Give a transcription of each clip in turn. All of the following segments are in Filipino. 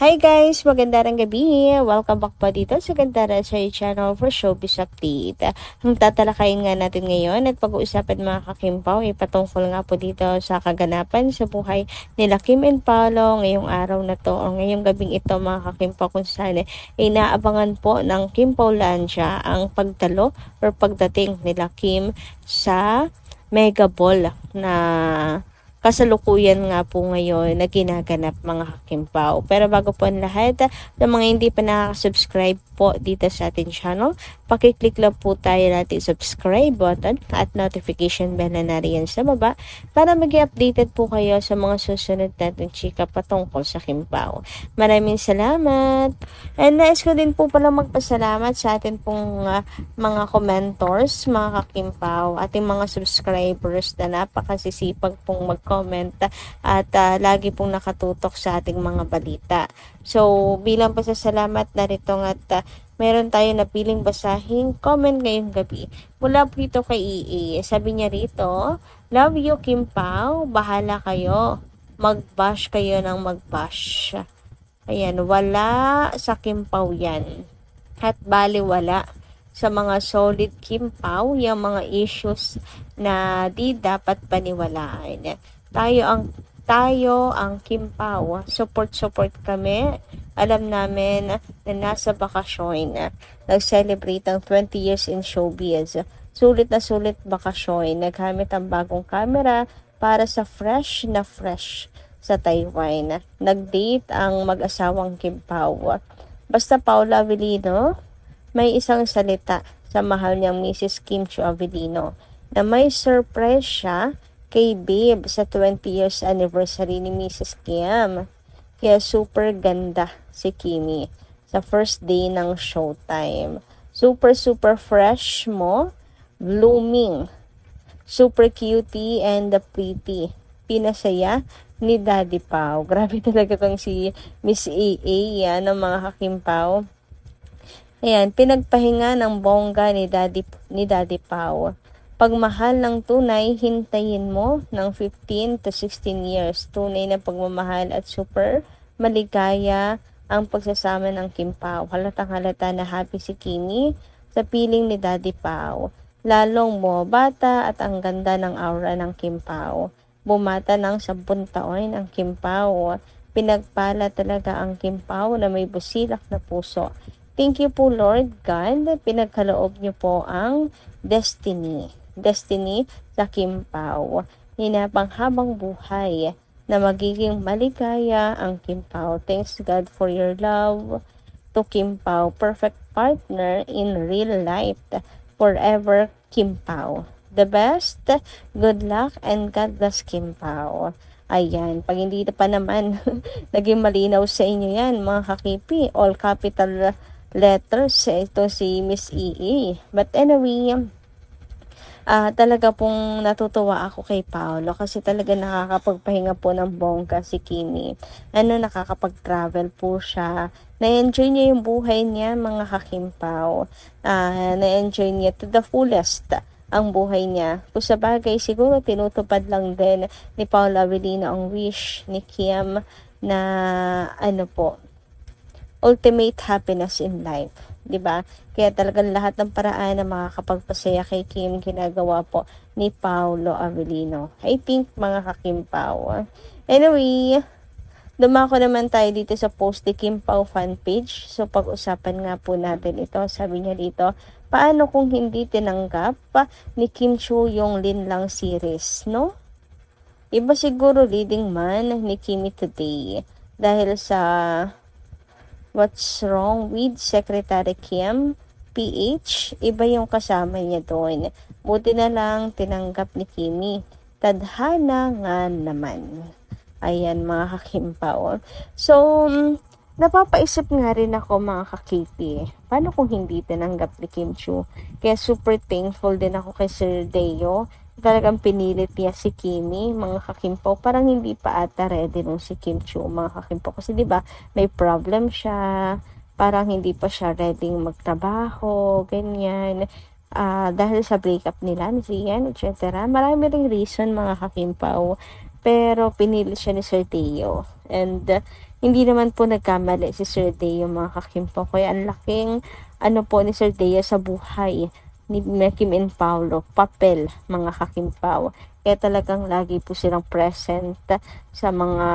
Hi guys! Magandang gabi! Welcome back po dito sa Gandara sa channel for Showbiz Update. Ang tatalakayin nga natin ngayon at pag-uusapan mga kakimpaw ay patungkol nga po dito sa kaganapan sa buhay nila Kim and Paolo ngayong araw na to o ngayong gabing ito mga kakimpaw kung saan inaabangan po ng Kimpawlandia ang pagtalo or pagdating nila Kim sa Mega Ball na kasalukuyan nga po ngayon na ginaganap mga kakimpaw. Pero bago po ang lahat, sa mga hindi pa nakaka-subscribe po dito sa ating channel, pakiclick lang po tayo natin subscribe button at notification bell na nariyan sa baba para mag-updated po kayo sa mga susunod natin chika patungkol sa Kimpaw. Maraming salamat! And nais ko din po pala magpasalamat sa atin pong mga commentors, mga kakimpaw, ating mga subscribers na napakasisipag pong mag-comment at lagi pong nakatutok sa ating mga balita. So, bilang pasasalamat na rito at meron tayo na piling basahing comment ngayong gabi. Mula po ito kay EA. Sabi niya rito, love you Kimpaw, bahala kayo. Mag-bash kayo ng mag-bash. Ayan, wala sa Kimpaw yan. At baliwala sa mga solid Kimpaw, yung mga issues na di dapat paniwalaan. Tayo ang Kimpaw. Support kami. Alam namin na nasa bakasyon. Nag-celebrate ang 20 years in showbiz. Sulit na sulit bakasyon. Naghamit ang bagong camera para sa fresh sa Taiwan. Nag-date ang mag-asawang Kimpaw. Basta Paula Avellino, may isang salita sa mahal niyang Mrs. Kim Chiu Avellino na may surprise siya kay Babe sa 20 years anniversary ni Mrs. Kim. Kaya super ganda si Kimi sa first day ng showtime. Super fresh mo, blooming, super cutie and pretty. Pinasaya ni Daddy Pao. Grabe talaga tong si Miss AA yan ng mga kakimpaw. Ayan, pinagpahinga ng bongga ni Daddy Pao. Pagmahal ng tunay, hintayin mo ng 15 to 16 years. Tunay na pagmamahal at super maligaya ang pagsasama ng Kimpaw. Halatang halata na happy si Kimi sa piling ni Daddy Pao. Lalong bumabata at ang ganda ng aura ng Kimpaw. Bumata ng 10 taon ang Kimpaw. Pinagpala talaga ang Kimpaw na may busilak na puso. Thank you po Lord God, pinagkaloob niyo po ang destiny sa Kimpaw. Hinapanghabang buhay na magiging maligaya ang Kimpaw. Thanks God for your love to Kimpaw. Perfect partner in real life. Forever Kimpaw. The best, good luck, and God bless Kimpaw. Ayan, pag hindi pa naman naging malinaw sa inyo yan, mga kakipi, all capital letters, ito si Miss EE. But anyway, talaga pong natutuwa ako kay Paolo kasi talaga nakakapagpahinga po ng bongga si Kimi. Nakakapag-travel po siya. Na-enjoy niya yung buhay niya, mga kakimpaw. Na-enjoy niya to the fullest ang buhay niya. Kung sa bagay, siguro tinutupad lang din ni Paolo Avellino ang wish ni Kim na ultimate happiness in life, 'di ba? Kaya talagang lahat ng paraan na makakapagpasaya kay Kim ginagawa po ni Paolo Avellino. I think mga kakimpaw. Anyway, dumako naman tayo dito sa post ni Kimpaw fan page. So pag-usapan nga po natin ito. Sabi niya dito, paano kung hindi tinanggap ni Kim Chiu yung Linlang series, no? Iba siguro leading man ni Kimi today dahil sa What's Wrong with Secretary Kim PH, iba yung kasama niya doon. Buti na lang tinanggap ni Kimi. Tadhana nga naman. Ayan mga kakimpaw. So, napapaisip nga rin ako mga kakipi. Paano kung hindi tinanggap ni Kim Chiu? Kaya super thankful din ako kay Sir Deo. Talagang pinilit niya si Kimi, mga kakimpaw. Parang hindi pa ata ready nung si Kim Chiu, mga kakimpaw. Kasi diba, may problem siya. Parang hindi pa siya ready magtrabaho, ganyan. Dahil sa breakup nila ni Zian, etc. Marami ring reason, mga kakimpaw. Pero pinilit siya ni Sir Teo. And hindi naman po nagkamali si Sir Deo mga kakimpo. Kaya ang laking po ni Sir Deo sa buhay ni Kim and Paolo, papel mga kakimpaw. Kaya talagang lagi po silang present sa mga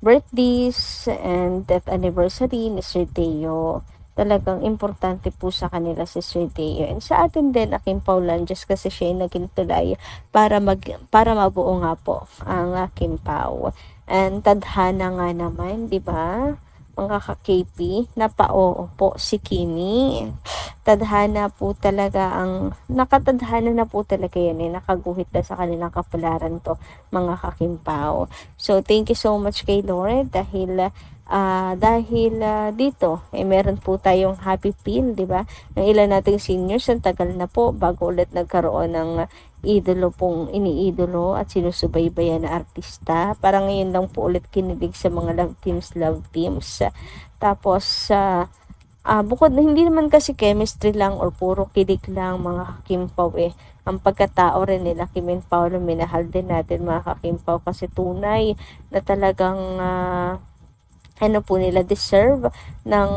birthdays and death anniversary ni Sir Deo. Talagang importante po sa kanila si Sir Deo. And sa atin din, Aking Paulan, just kasi siya ay naging tulay para mabuo nga po ang Aking Pau. And tadhana nga naman, di ba? Mga ka-KP, napao po si Kimi. Tadhana po talaga nakatadhana na po talaga yan nakaguhit na sa kanilang kapularan to, mga kakimpaw. So, thank you so much kay Lord dahil dito meron po tayong happy pill, di ba? Ng ilan nating seniors, ang tagal na po bago ulit nagkaroon ng idolo pong iniidolo at sinusubaybayan na artista. Parang ngayon lang po ulit kinilig sa mga love teams. Tapos bukod na hindi naman kasi chemistry lang or puro kilig lang mga kakimpaw ang pagkatao rin nila Kim and Paolo, minahal din natin mga kakimpaw kasi tunay na talagang po nila deserve ng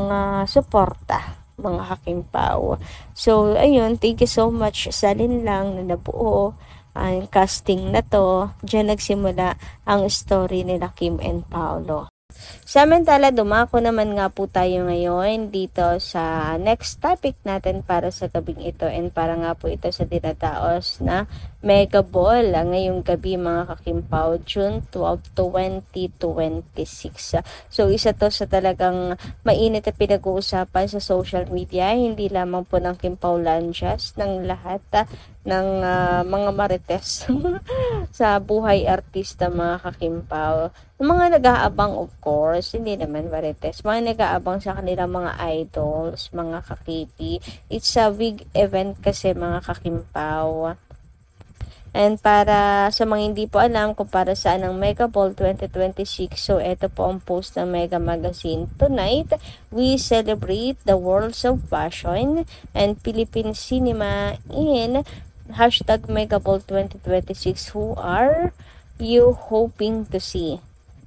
suporta mga kakimpaw. So, ayun, thank you so much sa linlang na nabuo ang casting na to. Diyan nagsimula ang story nila Kim and Paolo. Samantala, dumako naman nga po tayo ngayon dito sa next topic natin para sa gabing ito, and para nga po ito sa dinadaos na Mega Ball ngayong gabi mga kakimpaw, June 12, 2026. So isa to sa talagang mainit na pinag-uusapan sa social media, hindi lamang po ng Kimpaw Lanjas, ng lahat ng mga marites sa buhay artista mga kakimpaw. Yung mga nag-aabang, of course, hindi naman marites, mga nag-aabang sa kanilang mga idols, mga kakipi. It's a big event kasi mga kakimpaw. And para sa mga hindi po alam kung para saan ang Mega Ball 2026, so ito po ang post ng Mega Magazine. Tonight, we celebrate the worlds of fashion and Philippine cinema in hashtag Mega Ball 2026. Who are you hoping to see?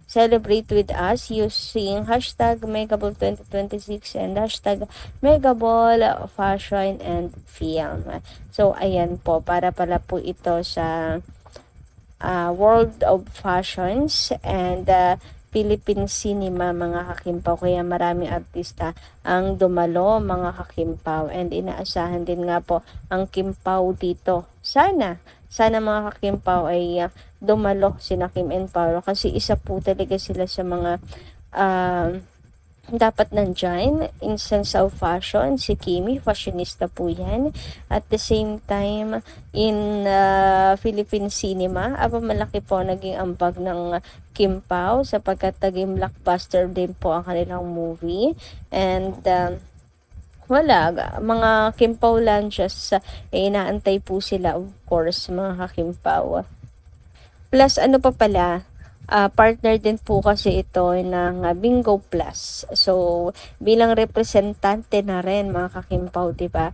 Celebrate with us using hashtag Megaball 2026 and hashtag Megaball Fashion and Film. So, ayan po, para pala po ito sa World of Fashions and Philippine Cinema mga kakimpaw. Kaya maraming artista ang dumalo mga kakimpaw, and inaasahan din nga po ang kimpaw dito. Sana mga kakimpaw ay dumalo sina Kim and Paolo kasi isa po talaga sila sa mga dapat nandyan in sense of fashion. Si Kimi, fashionista po yan. At the same time, in Philippine cinema, malaki po naging ambag ng Kim Pao sapagkat naging blockbuster din po ang kanilang movie. And mga Kimpaw Lanjas, inaantay po sila, of course, mga kakimpaw. Plus, pa pala, partner din po kasi ito ng Bingo Plus. So, bilang representante na rin, mga kakimpaw, diba?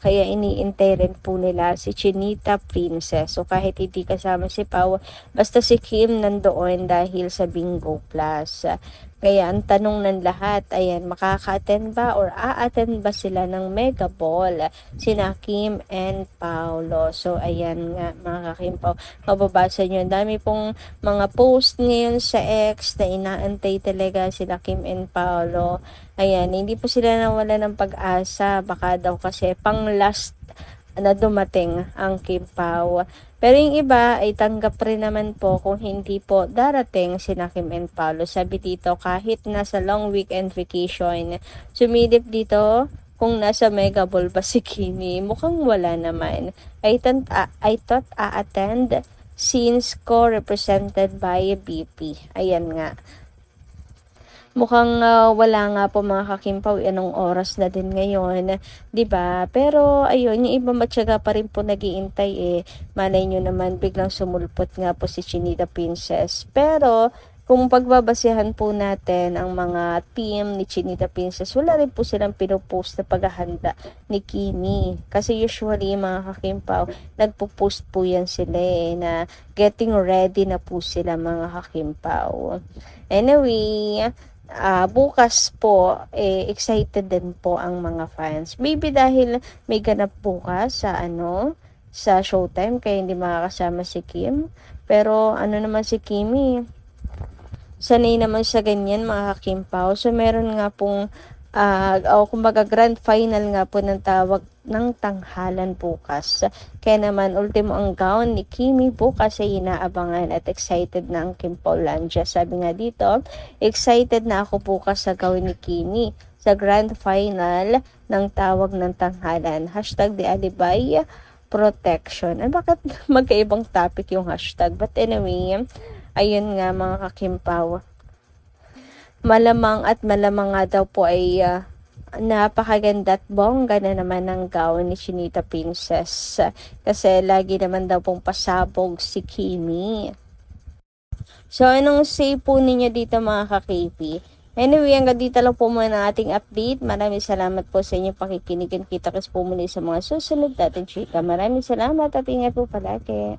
Kaya iniintay rin po nila si Chinita Princess. So, kahit hindi kasama si Pao, basta si Kim nandoon dahil sa Bingo Plus. Kaya ang tanong ng lahat, ayan, makaka-attend ba or a-attend ba sila ng Mega Ball? Sina Kim and Paolo. So, ayan nga, mga kakimpaw, mababasa nyo. Dami pong mga post ngayon sa X na inaantay talaga sila Kim and Paolo. Ayan, hindi po sila nawala ng pag-asa. Baka daw kasi pang last na dumating ang Kimpaw. Pero yung iba ay tanggap rin naman po kung hindi po darating sina Kim and Paolo. Sabi dito, kahit nasa long weekend vacation, sumilip dito kung nasa Mega Ball ba si Kimi. Mukhang wala naman. I thought a-attend since co-represented by BP. Ayan nga. Mukhang wala nga po mga kakimpaw, anong oras na din ngayon, 'di ba? Pero ayun, yung iba matyaga pa rin po nagiintay Malay nyo naman biglang sumulpot nga po si Chinita Princess. Pero kung pagbabasehan po natin ang mga team ni Chinita Princess, wala rin po silang pinopost na paghahanda ni Kimi. Kasi usually mga kakimpaw, nagpo-post po yan sila na getting ready na po sila mga kakimpaw. Anyway, bukas po, excited din po ang mga fans. Maybe dahil may ganap bukas sa Showtime, kaya hindi makakasama si Kim. Pero naman si Kimi, sanay naman sa ganyan mga kakimpaw. So meron nga pong kumbaga grand final nga po ng tawag ng tanghalan bukas. Kaya naman ultimo ang gown ni Kimi bukas ay inaabangan at excited na ang Kim Paulandia. Sabi nga dito, excited na ako bukas sa gown ni Kimi sa grand final ng tawag ng tanghalan. Hashtag The Alibay Protection. Bakit magkaibang topic yung hashtag? But anyway, ayun nga mga kakimpaw. Malamang nga daw po ay napakaganda at bongga na naman ng gown ni Chinita Princess. Kasi lagi naman daw pong pasabog si Kimi. So, anong say po ninyo dito mga ka-KP? Anyway, hanggang dito lang po muna ating update. Maraming salamat po sa inyong pakikinig. Kita-kits po muli sa mga susunod natin chika. Maraming salamat at ingat po palagi.